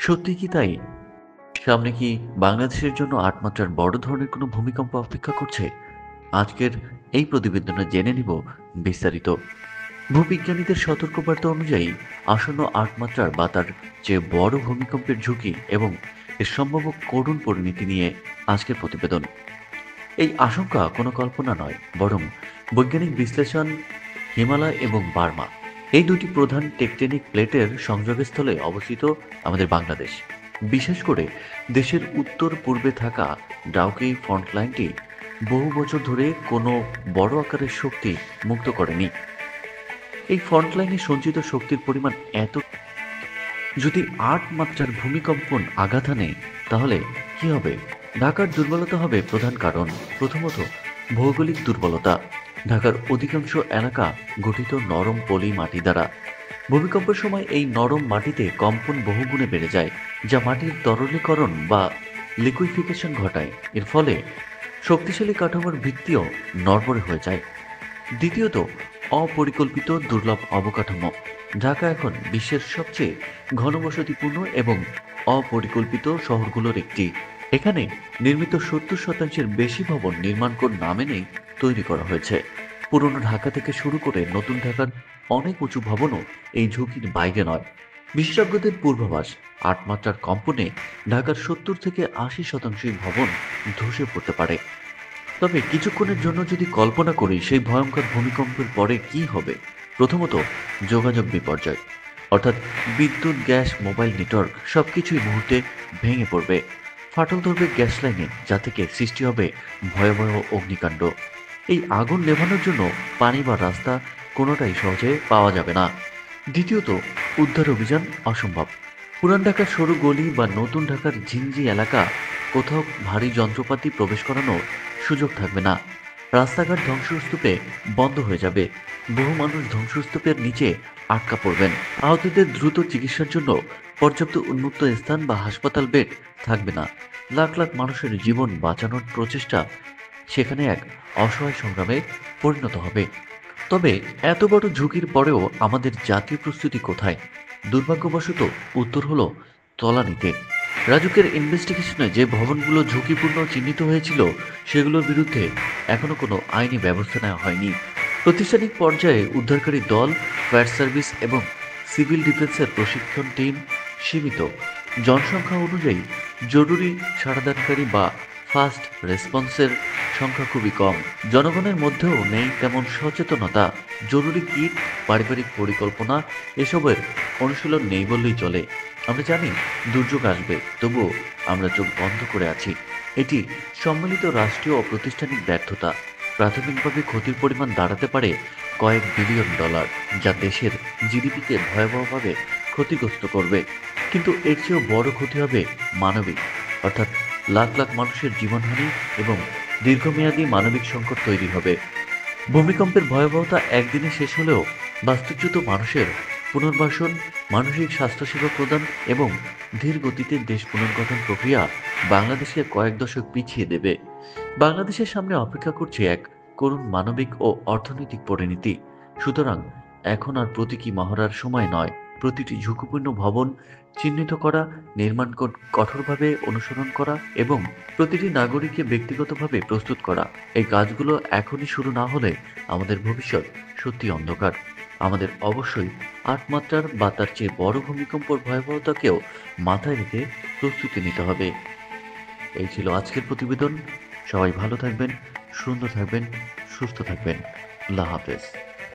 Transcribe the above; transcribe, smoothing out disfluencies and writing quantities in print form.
সত্যি কি তাই? সামনে কি বাংলাদেশের জন্য ৮ মাত্রার বড় ধরনের কোনো ভূমিকম্প অপেক্ষা করছে? আজকের এই প্রতিবেদনে জেনে নিব বিস্তারিত। ভূবিজ্ঞানীদের সতর্কবার্তা অনুযায়ী আসন্ন ৮ মাত্রার বা তার চেয়ে বড় ভূমিকম্পের ঝুঁকি এবং এর সম্ভাব্য করুণ পরিণতি নিয়ে আজকের প্রতিবেদন। এই আশঙ্কা কোনো কল্পনা নয়, বরং বৈজ্ঞানিক বিশ্লেষণ। হিমালয় এবং বার্মা, এই দুটি প্রধান টেকটনিক প্লেটের সংযোগস্থলে অবস্থিত আমাদের বাংলাদেশ। বিশেষ করে দেশের উত্তর পূর্বে থাকা ডাউকি ফ্রন্ট লাইনটি বহু বছর ধরে কোনো বড় আকারের শক্তি মুক্ত করেনি। এই ফ্রন্ট লাইনে সঞ্চিত শক্তির পরিমাণ এত, যদি ৮ মাত্রার ভূমিকম্পন আঘাত আনে তাহলে কি হবে? ঢাকার দুর্বলতা হবে প্রধান কারণ। প্রথমত, ভৌগোলিক দুর্বলতা। ঢাকার অধিকাংশ এলাকা গঠিত নরম পলি মাটি দ্বারা। ভূমিকম্পের সময় এই নরম মাটিতে কম্পন বহুগুণে বেড়ে যায়, যা মাটির তরলীকরণ বা লিকুইফিকেশন ঘটায়। এর ফলে শক্তিশালী কাঠামোর ভিত্তিও নড়বড়ে হয়ে যায়। দ্বিতীয়ত, অপরিকল্পিত দুর্লভ অবকাঠামো। ঢাকা এখন বিশ্বের সবচেয়ে ঘনবসতিপূর্ণ এবং অপরিকল্পিত শহরগুলোর একটি। এখানে নির্মিত ৭০% বেশি ভবন নির্মাণ কোড না মেনেই তৈরি করা হয়েছে। পুরনো ঢাকা থেকে শুরু করে নতুন ঢাকার অনেক উঁচু ভবনও এই ঝুঁকির বাইরে নয়। বিশেষজ্ঞদের পূর্বাভাস, ৮ মাত্রার কম্পনে ঢাকার ৭০ থেকে ৮০% ভবন ধসে পড়তে পারে। তবে কিছুক্ষণের জন্য যদি কল্পনা করি সেই ভয়ঙ্কর ভূমিকম্পের পরে কি হবে। প্রথমত, যোগাযোগ বিপর্যয়, অর্থাৎ বিদ্যুৎ, গ্যাস, মোবাইল নেটওয়ার্ক সবকিছুই মুহূর্তে ভেঙে পড়বে। ফাটল ধরবে গ্যাস লাইনে, যা থেকে সৃষ্টি হবে ভয়াবহ অগ্নিকাণ্ড। এই আগুন নেভানোর জন্য পানি বা রাস্তা কোনোটাই সহজে পাওয়া যাবে না। দ্বিতীয়ত, উদ্ধার অভিযান অসম্ভব। পুরান ঢাকার সরু গলি বা নতুন ঢাকার ঝিঞ্জি এলাকা, কোথাও ভারী যন্ত্রপাতি প্রবেশ করানোর সুযোগ থাকবে না। রাস্তাঘাট ধ্বংসস্তূপে বন্ধ হয়ে যাবে। বহু মানুষ ধ্বংসস্তূপের নিচে আটকা পড়বেন। আহতদের দ্রুত চিকিৎসার জন্য পর্যাপ্ত উন্মুক্ত স্থান বা হাসপাতাল বেড থাকবে না। লাখ লাখ মানুষের জীবন বাঁচানোর প্রচেষ্টা সেখানে এক অসহায় সংগ্রামে পরিণত হবে। তবে এত বড় ঝুঁকির পরেও আমাদের জাতীয় প্রস্তুতি কোথায়? দুর্ভাগ্যবশত উত্তর হলো তলানিতে। রাজুকের ইনভেস্টিগেশনে যে ভবনগুলো ঝুঁকিপূর্ণ চিহ্নিত হয়েছিল, সেগুলোর বিরুদ্ধে এখনো কোনো আইনি ব্যবস্থা নেওয়া হয়নি। প্রাতিষ্ঠানিক পর্যায়ে উদ্ধারকারী দল, ফায়ার সার্ভিস এবং সিভিল ডিফেন্সের প্রশিক্ষণ টিম সীমিত। জনসংখ্যা অনুযায়ী জরুরি সাড়াদানকারী বা ফাস্ট রেসপন্সের সংখ্যা খুবই কম। জনগণের মধ্যেও নেই তেমন সচেতনতা। জরুরি কিট, পারিবারিক পরিকল্পনা এসবের অনুশীলন নেই বললেই চলে। আমরা জানি দুর্যোগ আসবে, তবুও আমরা চোখ বন্ধ করে আছি। এটি সম্মিলিত রাষ্ট্রীয় ও প্রাতিষ্ঠানিক ব্যর্থতা। প্রাথমিকভাবে ক্ষতির পরিমাণ দাঁড়াতে পারে কয়েক বিলিয়ন ডলার, যা দেশের জিডিপিকে ভয়াবহভাবে ক্ষতিগ্রস্ত করবে। কিন্তু এর চেয়েও বড় ক্ষতি হবে মানবিক, অর্থাৎ লাখ লাখ মানুষের জীবনহানি এবং দীর্ঘমেয়াদী মানবিক সংকট তৈরি হবে। ভূমিকম্পের ভয়াবহতা একদিনে শেষ হলেও বাস্তুচ্যুত মানুষের পুনর্বাসন, মানসিক স্বাস্থ্যসেবা প্রদান এবং ধীর গতিতে দেশ পুনর্গঠন প্রক্রিয়া বাংলাদেশকে কয়েক দশক পিছিয়ে দেবে। বাংলাদেশের সামনে অপেক্ষা করছে এক করুণ মানবিক ও অর্থনৈতিক পরিণতি। সুতরাং এখন আর প্রতীকী মহড়ার সময় নয়। প্রতিটি ঝুঁকিপূর্ণ ভবন চিহ্নিত করা, নির্মাণ কোড কঠোরভাবে অনুসরণ করা এবং প্রতিটি নাগরিককে ব্যক্তিগতভাবে প্রস্তুত করা, এই কাজগুলো এখনই শুরু না হলে আমাদের ভবিষ্যৎ সত্যি অন্ধকার। আমাদের অবশ্যই ৮ মাত্রার বা তার চেয়ে বড় ভূমিকম্পর ভয়াবহতাকেও মাথায় রেখে প্রস্তুতি নিতে হবে। এই ছিল আজকের প্রতিবেদন। সবাই ভালো থাকবেন, সুন্দর থাকবেন, সুস্থ থাকবেন। আল্লাহ হাফেজ।